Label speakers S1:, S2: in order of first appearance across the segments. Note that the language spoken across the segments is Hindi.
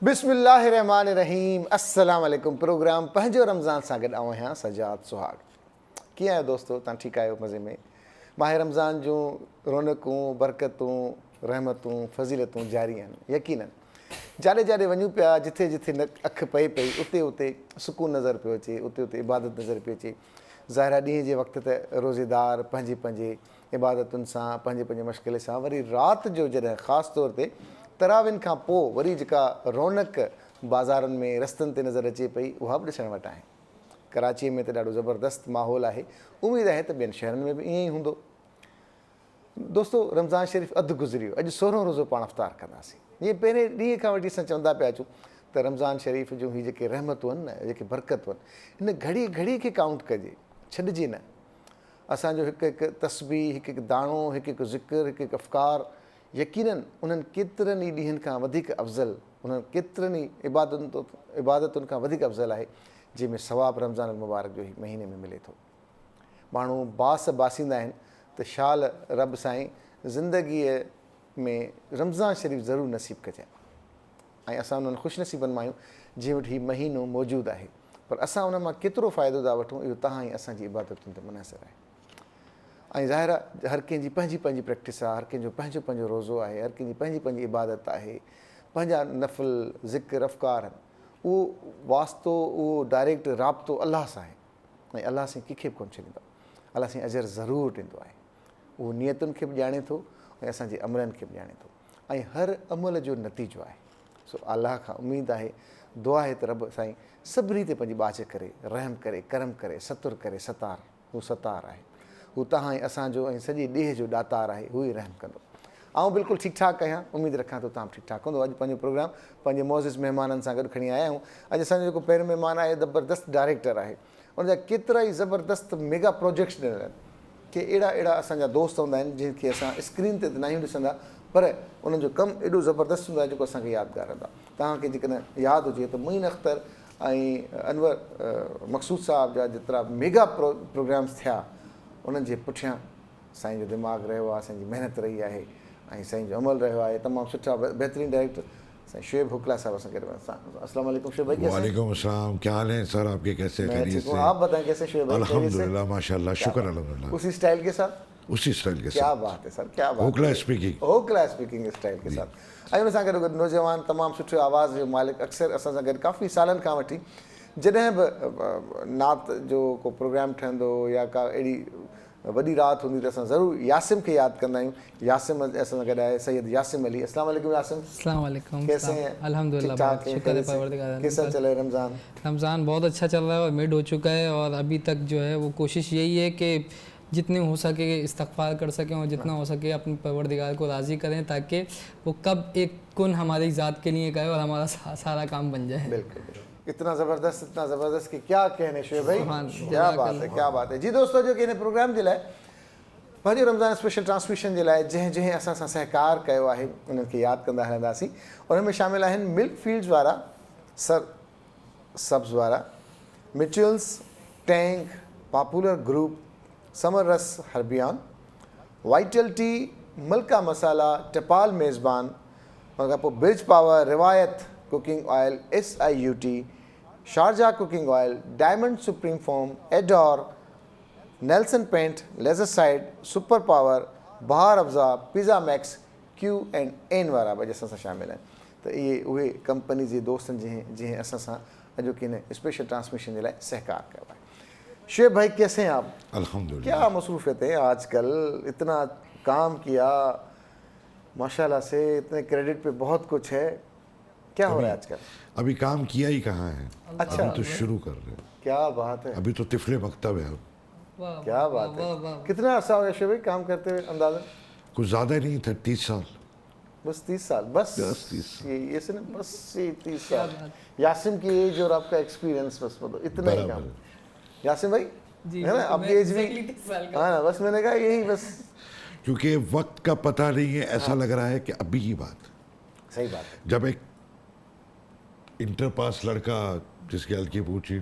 S1: बिस्मिल्लाहिर्रहमानिर्रहीम अस्सलाम वालेकुम। प्रोग्राम पंहिंजो रमज़ान सां गॾु आऊं आहियां सजाद सुहाग। कीअं आहियो दोस्तो? तव्हां ठीकु आहियो? मज़े में? माह रमज़ान जूं रौनकूं, बरकतूं, रहमतूं, फज़ीलतूं जारी आहिनि यकीननि। जाॾे जाॾे वञूं पिया, जिथे जिथे अखि पए पई उते उते सुकून नज़र पियो अचे, उते उते इबादत नज़र पई अचे। ज़ाहिर ॾींहं जे वक़्त ते रोज़ेदार पंहिंजे पंहिंजे इबादतुनि सां, पंहिंजे पंहिंजे मश्ग़िले सां, वरी राति जो जॾहिं ख़ासि तौर ते तराविन खां पोइ वरी जेका रौनक बाज़ारनि में रस्तनि ते नज़र अचे पई, उहा बि ॾिसण वटि आहे। कराचीअ में त ॾाढो ज़बरदस्तु माहौल आहे। उमेदु आहे त ॿियनि शहरनि में बि ईअं ई हूंदो। दोस्तो, रमज़ान शरीफ़ अधु गुज़रियो, अॼु 16हों रोज़ो पाण अफ़्तार कंदासीं। जीअं पहिरें ॾींहं खां वठी असां चवंदा पिया अचूं त रमज़ान शरीफ़ जूं हीअ जेके रहमतूं आहिनि न, जेके बरकतूं आहिनि, हिन घड़ी घड़ी खे काउंट कजे, छॾिजे न। असांजो हिकु हिकु तस्बीह, हिकु हिकु दाणो, हिकु हिकु ज़िक्र, हिकु हिकु अफ़कार यकीननि उन्हनि केतिरनि ई ॾींहंनि खां वधीक अफ़ज़ल, उन्हनि केतिरनि ई इबादतुनि खां वधीक अफ़ज़ल आहे, जंहिंमें सवाबु रमज़ान मुबारक जो ई महीने में मिले थो। माण्हू बास बासींदा आहिनि त शाल रब साईं ज़िंदगीअ में रमज़ान शरीफ़ ज़रूरु नसीबु कजांइ, ऐं असां उन्हनि ख़ुशनसीबनि मां आहियूं जंहिं वटि हीउ महीनो मौजूदु आहे। पर असां उन मां केतिरो फ़ाइदो था वठूं, इहो तव्हां ई असांजी इबादतुनि ते मुनहसर आहे। ऐं ज़ाहिर आहे हर कंहिंजी पंहिंजी पंहिंजी प्रैक्टिस आहे, हर कंहिंजो पंहिंजो पंहिंजो रोज़ो आहे, हर कंहिंजी पंहिंजी पंहिंजी इबादत आहे, पंहिंजा नफ़िल ज़िक्र अफ़कार आहिनि। उहो वास्तो, उहो डायरेक्ट राब्तो अलाह सां आहे, ऐं अलाह साईं कंहिंखे बि कोन छॾींदो। अलाह साईं अजर ज़रूरु ॾींदो आहे। उहो नियतुनि खे बि ॼाणे थो ऐं असांजे अमलनि खे बि ॼाणे थो, ऐं हर अमल जो नतीजो आहे। सो अलाह खां उमेदु आहे, दुआ आहे त रब साईं सभिनी ते पंहिंजी बाच करे, रहम करे, करम करे, सतुर करे। सतार, हू सतार आहे। हू तव्हां ऐं असांजो ऐं सॼे ॾींहं जो ॾातार आहे, हू ई रहम कंदो। आउं बिल्कुलु ठीकु ठाकु आहियां, उमेदु रखां थो तव्हां ठीकु ठाकु हूंदो। अॼु पंहिंजो प्रोग्राम पंहिंजे मोज़िज़ महिमाननि सां गॾु खणी आया आहियूं। अॼु असांजो जेको पहिरियों महिमान आहे, ज़बरदस्तु डायरेक्टर आहे। उनजा केतिरा ई ज़बरदस्तु मेगा प्रोजेक्ट्स ॾिनल आहिनि, के अहिड़ा अहिड़ा असांजा दोस्त हूंदा आहिनि जिनखे असां स्क्रीन ते त न आहियूं ॾिसंदा, पर उन्हनि जो कमु एॾो ज़बरदस्तु हूंदो आहे जेको असांखे यादगार रहंदो आहे। तव्हांखे जेकॾहिं यादि हुजे त मुइन अख़्तर ऐं अनवर मक़सूद साहिब जा जेतिरा मेगा प्रोग्राम्स थिया, उन्हनि जे पुठियां साईं जो दिमाग़ु रहियो आहे, साईं जी महिनत रही आहे, ऐं साईं जो अमल रहियो आहे। तमामु सुठा बहितरीनु डायरेक्टर साईं शुएब हुकला साहब असां गॾु। अस्सलाम वालेकुम शुएब भाई।
S2: वालेकुम अस्सलाम, क्या हाल है सर आपके? कैसे? खैरियत से?
S1: आप बताएं कैसे शुएब भाई?
S2: अल्हम्दुलिल्लाह माशाल्लाह, शुक्र अल्हम्दुलिल्लाह।
S1: उसी स्टाइल के साथ,
S2: उसी स्टाइल के
S1: क्या
S2: साथ।
S1: बात है सर, क्या बात।
S2: हुकला स्पीकिंग,
S1: हुकला स्पीकिंग स्टाइल के साथ। ऐं उन सां गॾु नौजवान तमामु सुठो आवाज़ जो मालिक, अक्सर असां सां गॾु काफ़ी सालनि खां वठी जॾहिं बि नात जो को प्रोग्राम ठहंदो या का अहिड़ी वॾी राति हूंदी त असां ज़रूरु यासिम खे यादि कंदा आहियूं। यासिम असां सां गॾु आहे सैयद यासिम अली। अस्सलाम वालेकुम यासिम।
S3: अस्सलाम वालेकुम।
S1: कैसे हैं?
S3: अल्हम्दुलिल्लाह, शुक्र है परवरदिगार।
S1: कैसा चल रहा है रमज़ान?
S3: रमज़ान बहुत अच्छा चल रहा है और मिड हो चुका है, और अभी तक जो है वो कोशिश यही है कि जितने हो सके इस्तग़फ़ार कर सकें और जितना हो सके अपने परवरदिगार को राज़ी करें, ताकि वो कब एक कुन हमारी ज़ात के लिए करे और हमारा सारा काम बन जाए।
S1: बिल्कुल। इतना ज़बरदस्त कि क्या कहने शुएब भाई, क्या बात है, क्या बात है। जी दोस्तों, जो कि हिन प्रोग्राम जे लाइ पंहिंजो रमज़ान स्पेशल ट्रांसमिशन जे लाइ जंहिं जंहिं असां सां सहकार कयो आहे, उन्हनि खे यादि कंदा हलंदासीं। उन में शामिल आहिनि मिल्क फील्ड्स वारा, सब्ज़ वारा, मिचुअल्स, टैंक, पॉपुलर ग्रुप, समर रस हर्बियान, वाइटल टी, मलका मसाला, टपाल मेज़बान, उन खां पोइ Bridge Power, Riwayat cooking oil, SIUT, Sharjah cooking oil, Diamond Supreme Foam, Adore, Nelson Paint, Laser Side, Super Power, Bahar Afza, pizza max, Q&N वारा बि असां सां शामिल आहिनि। त इहे उहे कंपनी जे दोस्तनि जंहिं असां सां अॼु की हिन स्पेशल ट्रांसमिशन जे लाइ सहकार कयो आहे। शुएब भाई कैसे हैं आप?
S2: अल्हम्दुलिल्लाह।
S1: क्या मसरूफ़ियत है आजकल, इतना काम किया माशाल्लाह से, इतने क्रेडिट पे बहुत कुछ है, क्या हो रहा है आजकल?
S2: अभी काम किया ही कहाँ है,
S1: अच्छा,
S2: अभी तो शुरू कर रहे हैं।
S1: क्या बात है,
S2: अभी तो तिफले मकतब है।
S1: क्या बात है। कितना अर्सा हो गया शुएब भाई काम करते हुए अंदाज़ा?
S2: कुछ ज़्यादा नहीं था, 30 साल।
S1: बस 30 साल? बस
S2: 30
S1: ये से ना, बस ये 30 साल। यासिम की एज और आपका एक्सपीरियंस, बस मतलब इतना ही काम। यासिम भाई है ना, आपकी एज भी, हाँ ना, बस मैंने कहा यही बस,
S2: क्योंकि वक्त का पता नहीं है, ऐसा लग रहा है कि अभी की बात।
S1: सही बात है।
S2: जब एक इंटर पास लड़का जिसकी हल्की पूछी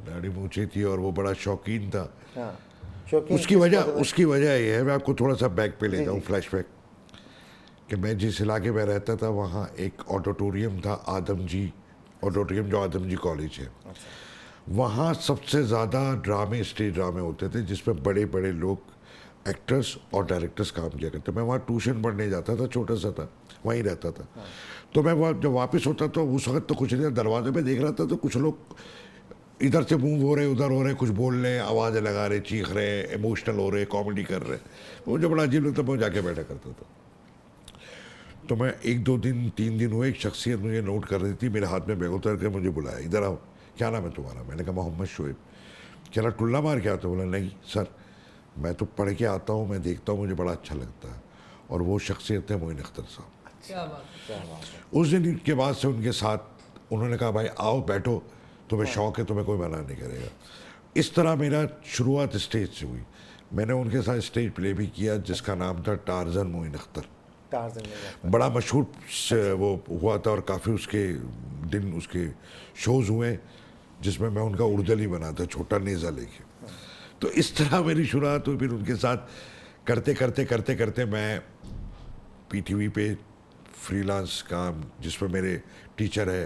S2: दाढ़ी मूछी थी और वो बड़ा शौकीन था,
S1: हाँ,
S2: उसकी वजह ये है, मैं आपको थोड़ा सा बैक पे ले जाऊँ, फ्लैशबैक, कि मैं जिस इलाके में रहता था वहाँ एक ऑडिटोरियम था, आदमजी ऑडिटोरियम, जो आदमजी कॉलेज है। वहाँ सबसे ज़्यादा ड्रामे, स्टेज ड्रामे होते थे जिसमें बड़े बड़े लोग, एक्टर्स और डायरेक्टर्स काम किया करते। मैं वहाँ ट्यूशन पढ़ने जाता था, छोटा सा था, वहीं रहता था। तो मैं वहाँ जब वापस होता तो उस वक्त तो कुछ नहीं, दरवाजे पे देख रहा था तो कुछ लोग इधर से मूव हो रहे, उधर हो रहे, कुछ बोल रहे, आवाज़ें लगा रहे, चीख रहे, इमोशनल हो रहे, कॉमेडी कर रहे। मुझे बड़ा अजीब लगता, मैं जाके बैठा करता था। तो मैं 1-2 दिन 3 दिन हुए, एक शख्सियत मुझे नोट कर रही थी, मेरे हाथ में बैग उतर के मुझे बुलाया, इधर आओ, क्या नाम है तुम्हारा? मैंने कहा मोहम्मद शोएब। कह रहा टुल्ला मार के आता? बोला नहीं सर, मैं तो पढ़ के आता हूँ, मैं देखता हूँ, मुझे बड़ा अच्छा लगता है। और वो शख्सियत है मोइन अख्तर साहब।
S3: क्या बात है।
S2: उस दिन के बाद से उनके साथ उन्होंने कहा भाई आओ बैठो, तुम्हें शौक़ है, तुम्हें कोई मना नहीं करेगा। इस तरह मेरा शुरुआत स्टेज से हुई। मैंने उनके साथ स्टेज प्ले भी किया जिसका नाम था टार्जन मोइन अख्तर। बड़ा मशहूर वो हुआ था और काफ़ी उसके दिन उसके शोज़ हुए जिसमें मैं उनका उर्दली बना था, छोटा नेज़ा लेके। तो इस तरह मेरी शुरुआत हुई। फिर उनके साथ करते करते करते करते मैं पीटीवी पे फ्रीलांस काम, जिसमें मेरे टीचर है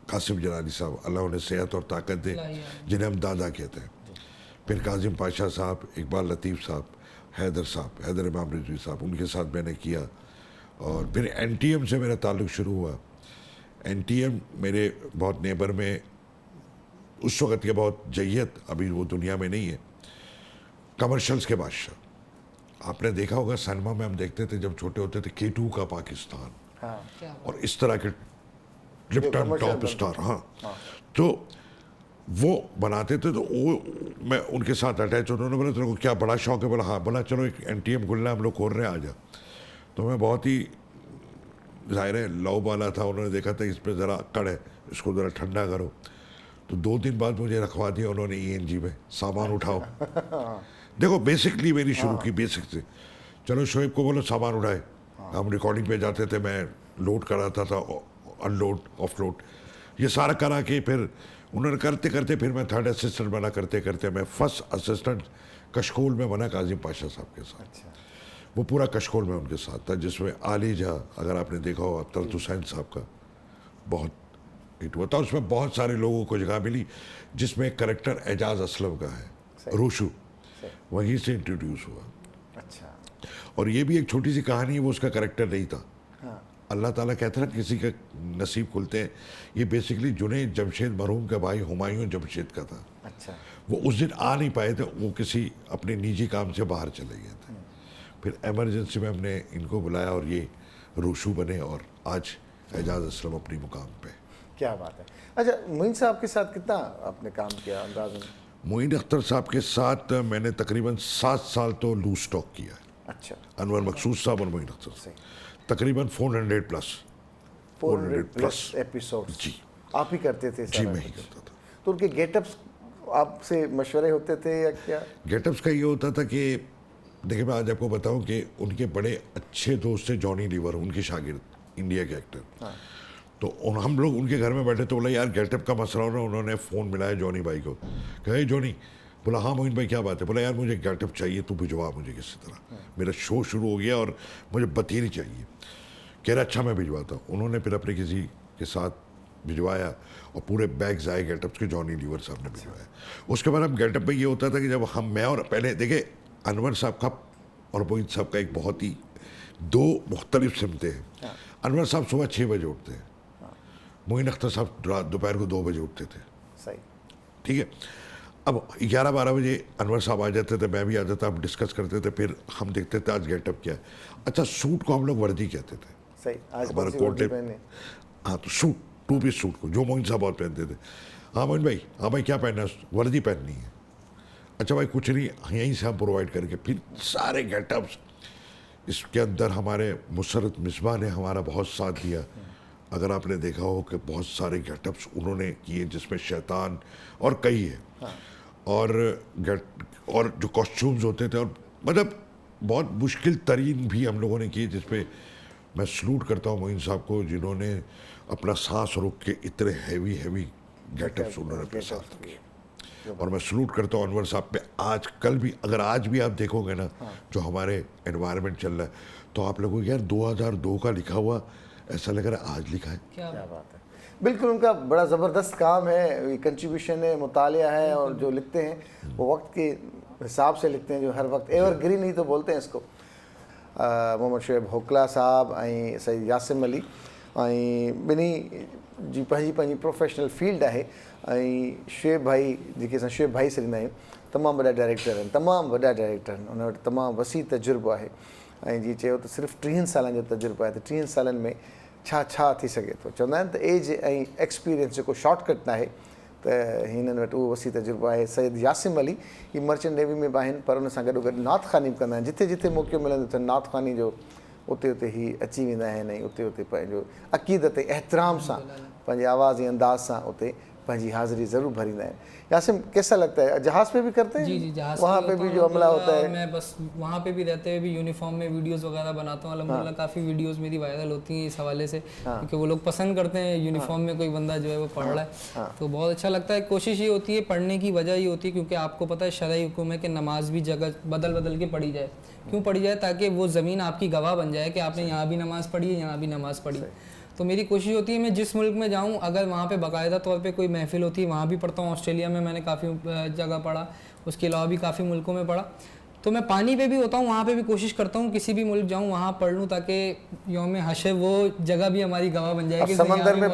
S2: कासिम जलाली साहब, अल्लाह उन्हें सेहत और ताकत दे, जिन्हें हम दादा कहते हैं। फिर काजिम पाशा साहब, इकबाल लतीफ़ साहब, हैदर इमाम रिजवी साहब, उनके साथ मैंने किया। और फिर एनटीएम से मेरा ताल्लुक़ शुरू हुआ। एनटीएम मेरे बहुत नेबर में उस वक़्त के बहुत जय्यत, अभी वो दुनिया में नहीं है, कमर्शल्स के बादशाह। आपने देखा होगा सिनेमा में हम देखते थे जब छोटे होते थे, K2 का पाकिस्तान, और इस तरह के लिप्टन टॉप स्टार, तो वो बनाते थे। तो वो मैं उनके साथ अटैच, उन्होंने बोला तेरे को क्या बड़ा शौक है? बोला हाँ। बोला चलो एक एनटीएम खुलना, हम लोग खोल रहे हैं, आ जा। तो मैं बहुत ही ज़ाहिर है लव वाला था, उन्होंने देखा था इस पर ज़रा अकड़ है, इसको ज़रा ठंडा करो। तो 2 दिन बाद मुझे रखवा दिया उन्होंने ENG में, सामान उठाओ। देखो बेसिकली मेरी शुरू की बेसिक से, चलो शोएब को बोलो सामान उठाए। हम रिकॉर्डिंग पे जाते थे, मैं लोड कराता था, अनलोड ऑफलोड, ये सारा करा के फिर उन्होंने करते करते फिर मैं 3rd असिस्टेंट बना, करते करते मैं 1st असिस्टेंट कशकोल में बना काजिम पाशा साहब के साथ। वो पूरा कशकोल में उनके साथ था, जिसमें आली जहाँ, अगर आपने देखा हो अख्तर हुसैन साहब का बहुत हिट हुआ था। उसमें बहुत सारे लोगों को जगह मिली, जिसमें करेक्टर एजाज असलम का है, रोशू, वहीं से इंट्रोड्यूस हुआ।
S1: अच्छा।
S2: और ये भी एक छोटी सी कहानी है, वो उसका करेक्टर नहीं था। अल्लाह ताला कहता है किसी का नसीब खुलते हैं। ये बेसिकली जुनैद जमशेद मरहूम का भाई हुमायूं जमशेद का था।
S1: अच्छा।
S2: वो उस दिन आ नहीं पाए थे, वो किसी अपने निजी काम से बाहर चले गए थे। फिर एमरजेंसी में हमने इनको बुलाया और ये रोशू बने, और आज एजाज असलम अपनी मुकाम पे।
S1: क्या बात है। अच्छा, मोइन साहब के साथ कितना आपने काम किया अंदाज़न?
S2: मोइन अख्तर साहब के साथ मैंने तकरीबन 7 साल तो लूज स्टॉक किया है।
S1: अच्छा।
S2: अनवर मकसूद साहब और मोइन अख्तर
S1: सही।
S2: तकरीबन 400 प्लस
S1: एपिसोड
S2: जी
S1: आप ही करते थे?
S2: जी मैं ही करता था।
S1: तो उनके गेटअप्स आपसे मशवरे होते थे या क्या?
S2: गेटअप्स का ये होता था कि देखिए मैं आज आपको बताऊं कि उनके बड़े अच्छे दोस्त थे जॉनी लीवर, उनके शागिर्द, इंडिया के एक्टर। तो हम लोग उनके घर में बैठे तो बोला यार गेटअप का मसला हो रहा है। उन्होंने फ़ोन मिलाया जॉनी भाई को, कहे जॉनी, बोला हाँ मोइन भाई क्या बात है? बोला यार मुझे गेटअप चाहिए, तू भिजवा मुझे किसी तरह, मेरा शो शुरू हो गया और मुझे बतीरी चाहिए। कह रहा अच्छा मैं भिजवाता हूँ। उन्होंने फिर अपने किसी के साथ भिजवाया और पूरे बैग्स आए गेटअप्स के, जॉनी लीवर साहब ने भिजवाया। उसके बाद हम गेटअप में ये होता था कि जब मैं और पहले देखे अनवर साहब का और मोइन साहब का एक बहुत ही 2 मुख्तलिफ सिमतें हैं। अनवर साहब सुबह 6 बजे उठते हैं, मोइन अख्तर साहब दोपहर को 2 बजे उठते थे।
S1: सही।
S2: ठीक है। अब 11-12 बजे अनवर साहब आ जाते थे, मैं भी आ जाता, हम डिस्कस करते थे, फिर हम देखते थे आज गेटअप क्या है। अच्छा, सूट को हम लोग वर्दी कहते थे।
S1: सही। आज
S2: हमारा
S1: कौन सी
S2: कोट
S1: वर्दी
S2: है।
S1: पहने?
S2: हाँ तो सूट, 2 पीस सूट को जो मोइन साहब बहुत पहनते थे। हाँ मोइन भाई, हाँ भाई क्या पहनना है? वर्दी पहननी है। अच्छा भाई कुछ नहीं, यहीं से हम प्रोवाइड करके फिर सारे गेटअप्स। इसके अंदर हमारे मुसरत मिसबा ने हमारा बहुत साथ दिया। अगर आपने देखा हो कि बहुत सारे गेटअप्स उन्होंने किए, जिसमें शैतान और कई है। और जो कॉस्ट्यूम्स होते थे, और मतलब बहुत मुश्किल तरीन भी हम लोगों ने किए, जिसपे मैं सलूट करता हूँ मोइन साहब को, जिन्होंने अपना सांस रोक के इतने हैवी गेटअप्स उन्होंने अपने साथ किए। और मैं सलूट करता हूँ अनवर साहब पे। आज कल भी अगर आज भी आप देखोगे ना जो हमारे एनवायरनमेंट चल रहा है, तो आप लोगों को यार 2002 का लिखा हुआ ऐसा लग रहा है आज लिखा है।
S3: क्या
S1: बात है। बिल्कुल, उनका बड़ा ज़बरदस्त काम है, ये कंट्रीब्यूशन है, मुतालिया है, और जो लिखते हैं वो वक्त के हिसाब से लिखते हैं, जो हर वक्त एवरग्रीन ही तो बोलते हैं इसको। मोहम्मद शुएब होकला साहब ऐं सईद यासिम अली ऐं ॿिन्ही जी पंहिंजी पंहिंजी प्रोफेशनल फील्ड आहे। ऐं शुएब भाई जेके असां शुएब भाई सॾींदा आहियूं, तमामु वॾा डायरेक्टर आहिनि, तमामु वॾा डायरेक्टर आहिनि, उन वटि तमामु वसी तजुर्बो आहे। ऐं जीअं चयो त सिर्फ़ु 30 सालनि जो तजुर्बो आहे, त 30 सालनि में छा छा थी सघे थो। चवंदा आहिनि त एज ऐं एक्सपीरियंस जेको शॉर्टकट न आहे, त हिननि वटि उहो वसी तजुर्बो आहे। सईद यासिम अली ही मर्चेंट नेवी में बि आहिनि, पर उन सां गॾो गॾु नात ख़ानी बि कंदा आहिनि। जिथे जिथे मौक़ो मिलंदो अथनि नात ख़ानी जो, उते उते ही अची वेंदा आहिनि ऐं उते उते पंहिंजो अक़ीदत ऐं एहतराम सां, पंहिंजे आवाज़ ऐं अंदाज़ सां उते पंहिंजी हाज़िरी ज़रूर भरींदा आहिनि। यासिम कैसा लगता है, जहाज़ पे भी करते हैं?
S3: जी जहाज़
S1: वहाँ पे भी जो अमला होता है?
S3: मैं बस वहाँ पे भी रहते हुए भी यूनिफॉर्म में वीडियोस वगैरह बनाता हूँ। अल्हम्दुलिल्लाह काफ़ी वीडियोस मेरी वायरल होती हैं इस हवाले से, क्योंकि वो लोग पसंद करते हैं यूनिफॉर्म में कोई बंदा जो है वो पढ़ रहा है, तो बहुत अच्छा लगता है। कोशिश ये होती है, पढ़ने की वजह ये होती है क्योंकि आपको पता है शरई हुक्म है कि नमाज भी जगह बदल बदल के पढ़ी जाए। क्यों पढ़ी जाए? ताकि वो ज़मीन आपकी गवाह बन जाए कि आपने यहाँ भी नमाज़ पढ़ी है, यहाँ भी नमाज़ पढ़ी। तो मेरी कोशिश होती है मैं जिस मुल्क में जाऊं, अगर वहाँ पे बाकायदा तौर पे कोई महफिल होती है वहाँ भी पढ़ता हूँ। ऑस्ट्रेलिया में मैंने काफ़ी जगह पढ़ा, उसके अलावा भी काफ़ी मुल्कों में पढ़ा। तो मैं पानी पे भी होता हूँ, वहाँ पे भी कोशिश करता हूँ किसी भी मुल्क जाऊँ वहाँ पढ़ लूँ, ताकि यौम हशर वो जगह भी हमारी गवाह बन जाए कि
S1: समंदर में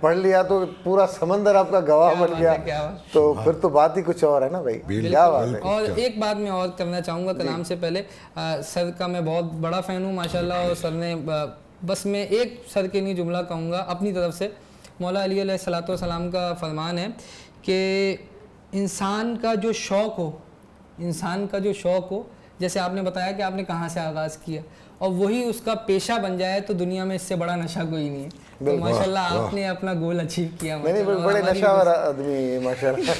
S1: पढ़ लिया तो पूरा समंदर आपका गवाह बन गया, तो फिर तो बात ही कुछ और है ना भाई। क्या बात है।
S3: और एक बात मैं और करना चाहूँगा कलाम से पहले, सर का मैं बहुत बड़ा फ़ैन हूँ माशाल्लाह, और सर ने बस मैं एक सर के नहीं जुमला कहूँगा अपनी तरफ से। मौला अली अलैहिस्सलातु वस्सलाम का फरमान है कि इंसान का जो शौक़ हो, इंसान का जो शौक़ हो, जैसे आपने बताया कि आपने कहाँ से आगाज़ किया, और वही उसका पेशा बन जाए तो दुनिया में इससे बड़ा नशा कोई नहीं है। तो माशाल्लाह आपने अपना गोल अचीव किया।
S1: नहीं बड़े नशावर आदमी माशाल्लाह।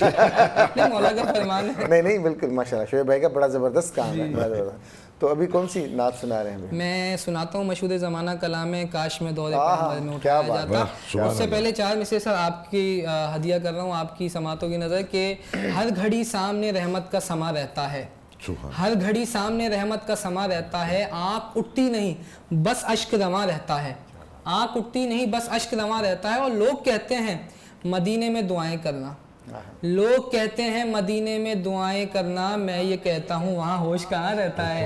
S3: नहीं, मौला का फरमान है।
S1: नहीं बिल्कुल माशाल्लाह, शुएब भाई का बड़ा ज़बरदस्त काम है। तो अभी कौन सी नात सुना रहे हैं?
S3: मैं सुनाता हूँ मशहूर ज़माना कलाम है काश में दौरे पैगंबर में उठाया जाता। उससे पहले 4 मिसरे सर आपकी हदिया कर रहा हूँ आपकी समातों की नज़र के। हर घड़ी सामने रहमत का समा रहता है, हर घड़ी सामने रहमत का समा रहता है, आँख उठती नहीं बस अश्क रवां रहता है, आँख उठती नहीं बस अश्क रवां रहता है। और लोग कहते हैं मदीने में दुआएं करना, लोग कहते हैं मदीने में दुआएं करना, मैं ये कहता हूँ वहाँ होश कहाँ रहता है,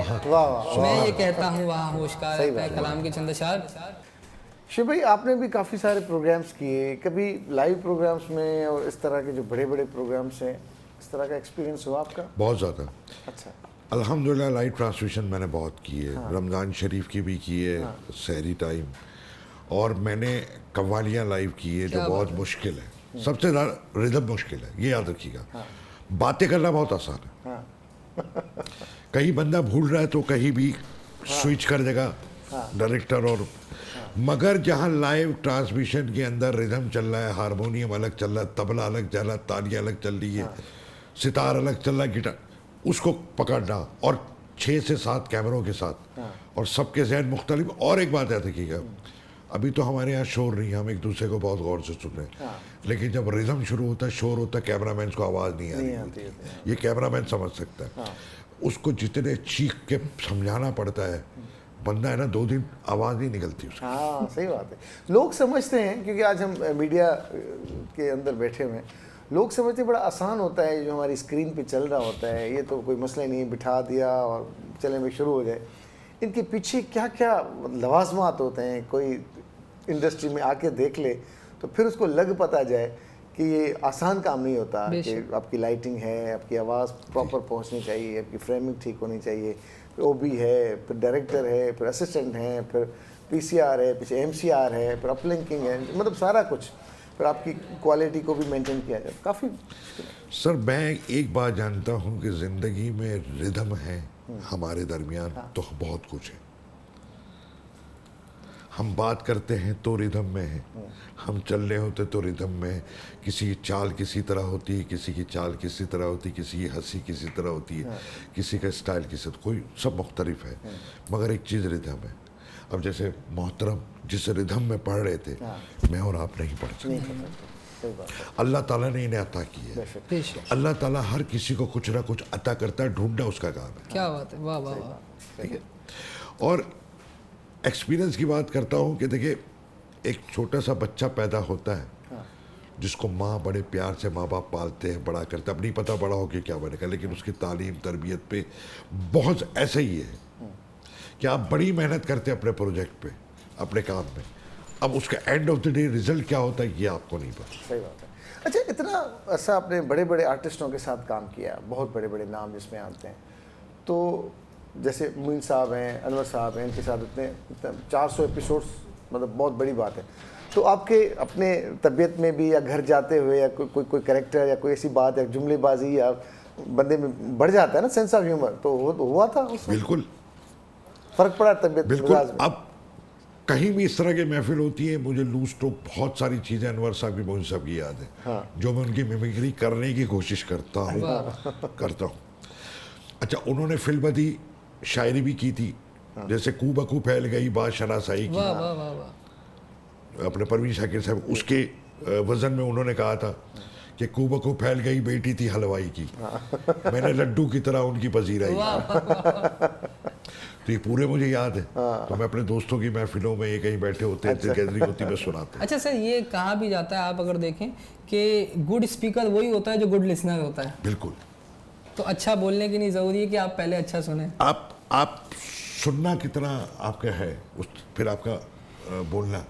S3: मैं ये कहता हूँ वहाँ होश कहाँ रहता है। कलाम के चंद अशार।
S1: शुएब भाई आपने भी काफ़ी सारे प्रोग्राम्स किए, कभी लाइव प्रोग्राम्स में और इस तरह के जो बड़े बड़े प्रोग्राम्स हैं, इस तरह का एक्सपीरियंस हुआ आपका?
S2: बहुत ज़्यादा।
S1: अच्छा।
S2: अल्हम्दुलिल्लाह लाइव ट्रांसमिशन मैंने बहुत की है। रमज़ान शरीफ की भी की है, सहरी टाइम, और मैंने कव्वालियाँ लाइव की है जो बहुत मुश्किल है। सबसे ज़्यादा रिदम मुश्किल है, ये याद रखिएगा। बातें करना बहुत आसान है। कहीं बंदा भूल रहा है तो कहीं भी स्विच कर देगा डायरेक्टर, और मगर जहाँ लाइव ट्रांसमिशन के अंदर रिदम चल रहा है, हारमोनियम अलग चल रहा है, तबला अलग चल रहा है, तालियाँ अलग चल रही है, सितार अलग चल रहा है, गिटार, उसको पकड़ना, और 6 से 7 कैमरों के साथ, और सबके जहन मुख्तलिफ। और एक बात याद रखिएगा, अभी तो हमारे यहाँ शोर नहीं है, हम एक दूसरे को बहुत गौर से सुन रहे हैं, लेकिन जब रिदम शुरू होता है, शोर होता है, कैमरामैन को आवाज़ नहीं आ रही, ये कैमरामैन समझ सकता है। उसको जितने चीख के समझाना पड़ता है, बंदा है ना 2 दिन आवाज़ नहीं निकलती उसकी।
S1: हाँ सही बात है। लोग समझते हैं, क्योंकि आज हम मीडिया के अंदर बैठे हुए हैं, लोग समझते हैं बड़ा आसान होता है जो हमारी स्क्रीन पे चल रहा होता है, ये तो कोई मसला ही नहीं, बिठा दिया और चलने में शुरू हो जाए। इनके पीछे क्या क्या लवाजमात होते हैं, कोई इंडस्ट्री में आके देख ले तो फिर उसको लग पता जाए कि ये आसान काम नहीं होता, कि आपकी लाइटिंग है, आपकी आवाज़ प्रॉपर पहुंचनी चाहिए, आपकी फ्रेमिंग ठीक होनी चाहिए, ओबी है, फिर डायरेक्टर है, फिर असिस्टेंट है, फिर पीसीआर है, पीछे एमसीआर है, फिर अपलिंकिंग है, मतलब सारा कुछ, फिर आपकी क्वालिटी को भी मेंटेन किया जाए, काफ़ी।
S2: सर मैं एक बात जानता हूँ कि ज़िंदगी में रिदम है हमारे दरमियान, तो बहुत कुछ है। हम बात करते हैं तो रिदम में है, हम चल रहे होते तो रिदम में है। किसी की चाल किसी तरह होती है, किसी की चाल किसी तरह होती है, किसी की हंसी किसी तरह होती है, किसी का स्टाइल किसी, कोई सब मुख्तलिफ है, मगर एक चीज़ रिदम है। अब जैसे मोहतरम जिस रिदम में पढ़ रहे थे, मैं और आप नहीं पढ़ सकते।
S1: सही बात है।
S2: अल्लाह ताला ने इन्हें अता की है।
S1: बेशक।
S3: बेशक।
S2: अल्लाह ताला हर किसी को कुछ ना कुछ अता करता है, ढूंढना उसका काम है।
S3: क्या बात है, वाह वाह वाह।
S2: ठीक है। और एक्सपीरियंस की बात करता हूँ कि देखिए, एक छोटा सा बच्चा पैदा होता है जिसको माँ बड़े प्यार से माँ बाप पालते हैं, बड़ा करते हैं। अब नहीं पता बड़ा होकर क्या बनेगा, लेकिन उसकी तालीम तरबियत पे बहुत ऐसा ही है कि आप बड़ी मेहनत करते हैं अपने प्रोजेक्ट पे, अपने काम में। अब उसका end of the day result क्या होता है ये आपको नहीं पता।
S1: सही बात है। अच्छा, इतना ऐसा आपने बड़े बड़े आर्टिस्टों के साथ काम किया, बहुत बड़े बड़े नाम जिसमें आते हैं, तो जैसे मुइन साहब हैं, अनवर साहब हैं, इनके साथ इतने 400 एपिसोड्स, मतलब बहुत बड़ी बात है। तो आपके अपने तबीयत में भी या घर जाते हुए या कोई कैरेक्टर या कोई ऐसी बात या जुमलेबाजी या बंदे में बढ़ जाता है ना सेंस ऑफ ह्यूमर, तो हुआ था उसमें?
S2: बिल्कुल
S1: फर्क पड़ा तबीयत
S2: बिल्कुल।
S1: मिजाज में?
S2: अब कहीं भी इस तरह की महफिल होती है, मुझे लूज टॉक बहुत सारी चीज़ें अनवर साहब की, मोहन साहब की याद है, जो मैं उनकी मिमिक्री करने की कोशिश करता हूँ। अच्छा, उन्होंने फिल्म दी, शायरी भी की थी, जैसे कू बकू फैल गई बात शनासाई की,
S3: वाह वाह वाह वाह।
S2: अपने परवीन शाकिर साहब, उसके वजन में उन्होंने कहा था कि कू बकू फैल गई बेटी थी हलवाई की, मैंने लड्डू की तरह उनकी पजीराई। तो ये पूरे मुझे याद है। तो मैं अपने दोस्तों की महफिलों में, ये कहीं बैठे होते हैं, गैदरिंग होती है, मैं सुनाता हूँ।
S3: अच्छा सर, ये कहा भी जाता है, आप अगर देखें कि गुड स्पीकर वही होता है जो गुड लिसनर होता है।
S2: बिल्कुल।
S3: तो अच्छा बोलने की नहीं ज़रूरी है कि आप पहले अच्छा सुने।
S2: आप सुनना कितना आपका है, उस फिर आपका बोलना,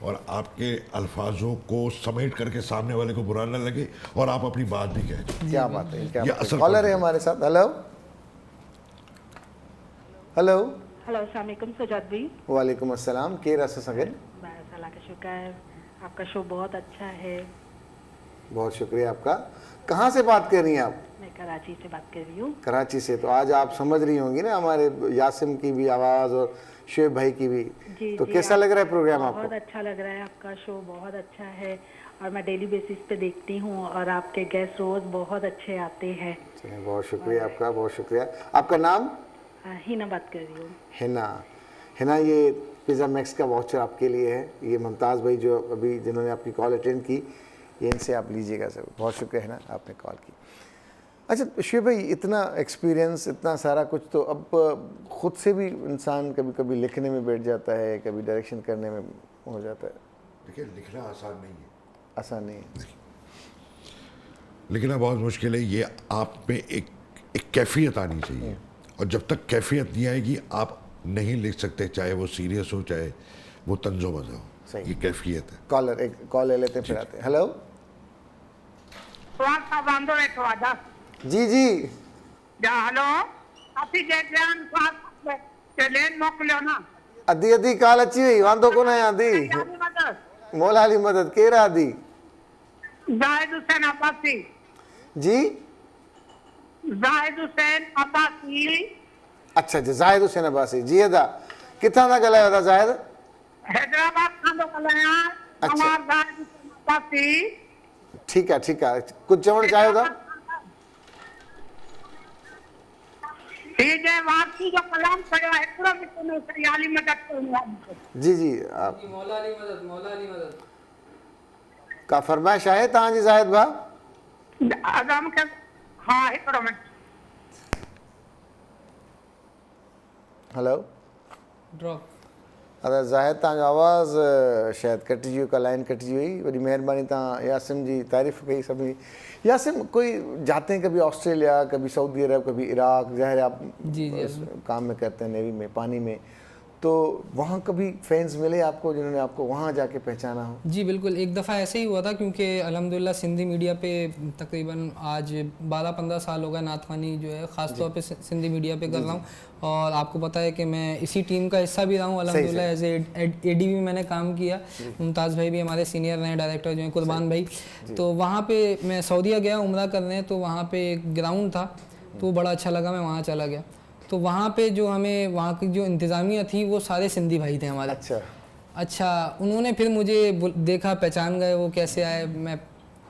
S2: और आपके अल्फाजों को समेट करके सामने वाले को बुरा न लगे और आप अपनी बात भी कहें।
S1: क्या बात है, क्या
S2: ये
S1: बात है।
S2: असल
S1: कॉलर है
S2: बात
S1: हमारे साथ। Hello hello.
S4: हेलो, अस्सलाम वालेकुम सजाद भाई।
S1: वालेकुम अस्सलाम। के रस सगन,
S4: बस अल्लाह का शुक्र है, आपका शो बहुत अच्छा है।
S1: बहुत शुक्रिया आपका। कहाँ से बात कर रही हैं आप?
S4: मैं कराची से बात कर रही हूँ।
S1: कराची से। तो आज आप समझ रही होंगी ना हमारे यासिम की भी आवाज़ और शुएब भाई की भी।
S4: जी
S1: तो
S4: जी,
S1: कैसा लग रहा है प्रोग्राम
S4: बहुत
S1: आपको?
S4: अच्छा लग रहा है, आपका शो बहुत अच्छा है और मैं डेली बेसिस पे देखती हूँ और आपके गेस्ट रोज बहुत अच्छे आते हैं।
S1: चलिए, बहुत शुक्रिया आपका, बहुत शुक्रिया। आपका नाम?
S4: हिना बात कर रही हूँ।
S1: हिना। हिना, ये पिज़्ज़ा मैक्स का वाउचर आपके लिए है। ये मुमताज़ भाई जो अभी जिन्होंने आपकी कॉल अटेंड की, ये इनसे आप लीजिएगा सर। बहुत शुक्रिया हिना, आपने कॉल की। अच्छा शुएब भाई, इतना एक्सपीरियंस, इतना सारा कुछ, तो अब खुद से भी इंसान कभी कभी लिखने में बैठ जाता है, कभी डायरेक्शन करने में हो जाता है।
S2: देखिए, लिखना आसान नहीं है।
S1: आसान नहीं है।
S2: लिखना बहुत मुश्किल है। ये आप में एक कैफियत आनी चाहिए, और जब तक कैफियत नहीं आएगी आप नहीं लिख सकते, चाहे वो सीरियस हो, चाहे वो तंजो मजा हो।
S1: सही।
S2: ये कैफियत है।
S1: कॉलर, एक कॉल ले लेते हैं फिर आते हैं। हेलो जी जी।
S5: हेलो, अभी जैन लेन मोकिलियो न।
S1: अधी अधी कॉल अची वई, वांदो कोन आहे आदी। मौला अली मदद, केरु आहे आदी?
S5: जाहिद हुसैन अब्बासी।
S1: जी,
S5: जाहिद हुसैन अब्बासी।
S1: अच्छा जी, ज़ाहिद हुसैन अब्बासी जी। अदा किथां था ॻाल्हायो था ज़ाहिद?
S5: हैदराबाद खां थो ॻाल्हायां।
S1: अच्छा।
S5: जाहिद हुसैन अब्बासी।
S1: ठीकु आहे, ठीकु आहे। कुझु चवणु चाहियो था?
S5: ही जे वापसी जो कलाम कयो आहे, हिकिड़ो मिनट में सयाली मदद करिणी आहे।
S1: जी जी, आप
S3: मौला अली मदद, मौला अली मदद।
S1: का फरमाइश आहे तव्हांजी ज़ाहिद भाउ?
S5: अदा मूंखे, हा हिकिड़ो मिनट।
S1: हेलो।
S3: ड्रॉप।
S1: अदा ज़ाहिद, तव्हांजो आवाज़ शायदि कटिजी वियो, का लाइन कटिजी वई। वॾी महिरबानी, तव्हां यासिम जी तारीफ़ कई सभिनी। यासिम, कोई जाते हैं कभी ऑस्ट्रेलिया, कभी सऊदी अरब, कभी इराक, ज़ाहिर है आप
S3: जी जी
S1: काम में करते हैं, नेवी में, पानी में, तो वहाँ कभी फैंस मिले आपको जिन्होंने आपको वहाँ जाके पहचाना हो?
S3: जी बिल्कुल, एक दफ़ा ऐसे ही हुआ था, क्योंकि अल्हम्दुलिल्लाह सिंधी मीडिया पे तकरीबन आज 12-15 साल हो गए नाथवानी जो है ख़ास तौर पे सिंधी मीडिया पे कर रहा हूँ, और आपको पता है कि मैं इसी टीम का हिस्सा भी रहा हूँ अल्हम्दुलिल्लाह। एज एडी भी मैंने काम किया। मुमताज़ भाई भी हमारे सीनियर रहे डायरेक्टर जो हैं, कुर्बान भाई। तो वहाँ पे मैं सऊदीया गया उम्रा करने, तो वहाँ पे एक ग्राउंड था, तो बड़ा अच्छा लगा, मैं वहाँ चला गया। तो वहाँ पे जो हमें वहाँ की जो इंतज़ामिया थी वो सारे सिंधी भाई थे हमारे। अच्छा, उन्होंने फिर मुझे देखा, पहचान गए वो कैसे आए। मैं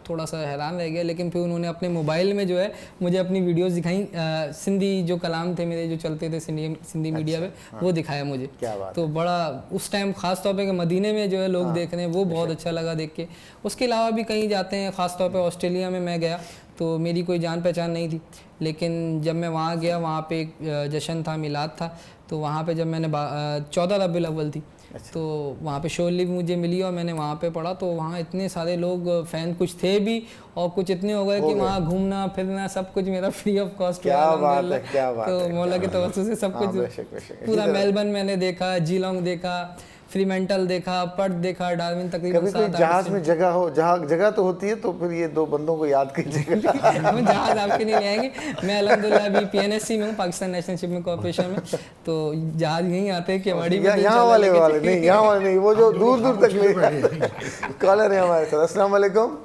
S3: थोड़ा सा हैरान रह गया, लेकिन फिर उन्होंने अपने मोबाइल में जो है मुझे अपनी वीडियोस दिखाई, सिंधी जो कलाम थे मेरे जो चलते थे सिंधी मीडिया पे, वो दिखाया मुझे।
S1: क्या बात
S3: तो बड़ा उस टाइम ख़ास तौर पे कि मदीने में जो है लोग देख रहे हैं, वो बहुत अच्छा लगा देख के। उसके अलावा भी कहीं जाते हैं, ख़ास तौर पे ऑस्ट्रेलिया में मैं गया तो मेरी कोई जान पहचान नहीं थी, लेकिन जब मैं वहाँ गया, वहाँ पे एक जश्न था, मिलाद था, तो वहाँ पे जब मैंने 14 रबीउल अव्वल थी, तो वहाँ पे शो लिव मुझे मिली और मैंने वहाँ पे पढ़ा। तो वहाँ इतने सारे लोग फ़ैन कुछ थे भी और कुछ इतने हो गए कि वहाँ घूमना फिरना सब कुछ मेरा फ्री ऑफ कॉस्ट हुआ।
S1: क्या बात है, क्या बात
S3: तो
S1: है,
S3: मौला के तवज्जो से सब कुछ
S1: बेशक।
S3: पूरा मेलबर्न मैंने देखा, जीलोंग देखा, फ्रीमेंटल देखा, पर्थ देखा, डार्विन, तकरीबन
S1: कभी कोई जहाज में जगह हो, जगह तो होती है, तो फिर ये दो बंदों को याद कीजिएगा।
S3: हम जहाज आपके नहीं ले आएंगे। मैं अल्हम्दुलिल्लाह अभी PNSC में हूँ, पाकिस्तान नेशनल शिपिंग कॉर्पोरेशन में, तो जहाज यहीं आते हैं केवाड़ी में।
S1: यहाँ वाले नहीं, यहाँ वाले नहीं, वो जो दूर दूर तक ले। कॉलर है हमारे साथ। अस्सलाम वालेकुम।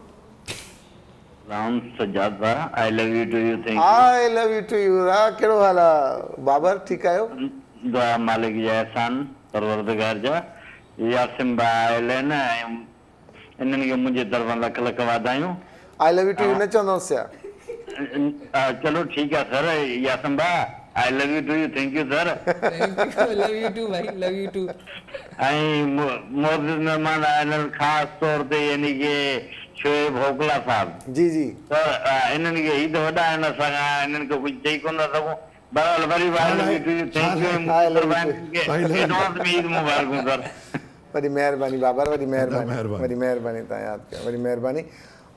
S6: राम सज्जाद भाई, I love you to you, thank
S1: I love you to you. कहिड़ो हाल आहे बाबर, ठीकु आहियो?
S6: यू। दुआ मालिक जा एहसान, परवरदिगार जा। यासिम भाई आयल आहिनि ऐं इन्हनि खे मुंहिंजे तरफ़ां लख लख वाधायूं।
S1: I love you to you न चवंदोसि छा?
S6: चलो ठीकु आहे सर। यासिम भाई, I love you to you, thank you sir.
S3: Love you too भाई, लव यू टू।
S6: ऐं मोअज़्ज़िज़ महिमान आहिनि ख़ासि तौर ते, यानी कि शोएब होकला साहब।
S1: जी जी।
S6: त इन्हनि खे हीअ त वॾा आहिनि, असां इन्हनि खे कुझु चई कोन था सघूं। बहरहाल वरी I love you to you, thank you, advance में ईद मुबारकूं सर।
S1: वॾी महिरबानी बाबर, वॾी महिरबानी, वॾी महिरबानी, तव्हां यादि कयो, वॾी महिरबानी।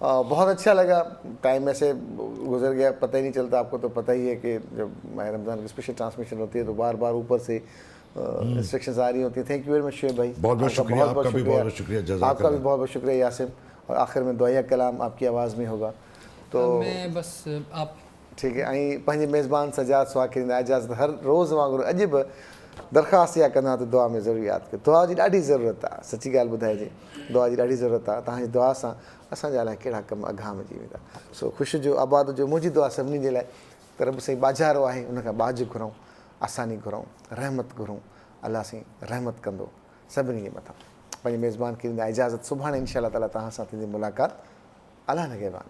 S1: बहुत अच्छा लगा, टाइम ऐसे गुजर गया, पता ही नहीं चलता। आपको तो पता ही है कि जब माह रमज़ान की स्पेशल ट्रांसमिशन होती है तो बार बार ऊपर से इंस्ट्रक्शंस आ रही होती हैं। Thank you very much Shoaib भाई,
S2: बहुत बहुत शुक्रिया, आपका भी बहुत बहुत शुक्रिया, जज़ाकल्लाह।
S1: आपका भी बहुत बहुत शुक्रिया यासिम। और आखिर में दुआया कलाम आपकी आवाज़ में होगा। तो
S3: मैं बस आप
S1: ठीक है, ऐं पंहिंजे मेज़बान सजाद सुहा खे ॾींदा इजाज़त। हर रोज़ वांगुरु अॼु बि दरख़्वास्त इहा कंदा त दुआ में ज़रूरु यादि कयो। दुआ जी ॾाढी ज़रूरत आहे, सची ॻाल्हि ॿुधाइजे, दुआ जी ॾाढी ज़रूरत आहे। तव्हांजी दुआ सां असांजे लाइ कहिड़ा कम अॻाम अची वेंदा। सो ख़ुशि जो आबाद जो मुंहिंजी दुआ सभिनी जे लाइ त रब साईं बाज़ारो आहे, उनखां बाज घुरूं, आसानी घुरूं, रहमत घुरूं। अलाह साईं रहमत कंदो सभिनी जे मथां। पंहिंजे मेज़बान खे ॾींदा इजाज़त। सुभाणे इंशाअल्लाह ताला तव्हां सां थींदी मुलाक़ात। अलाह नगहबान।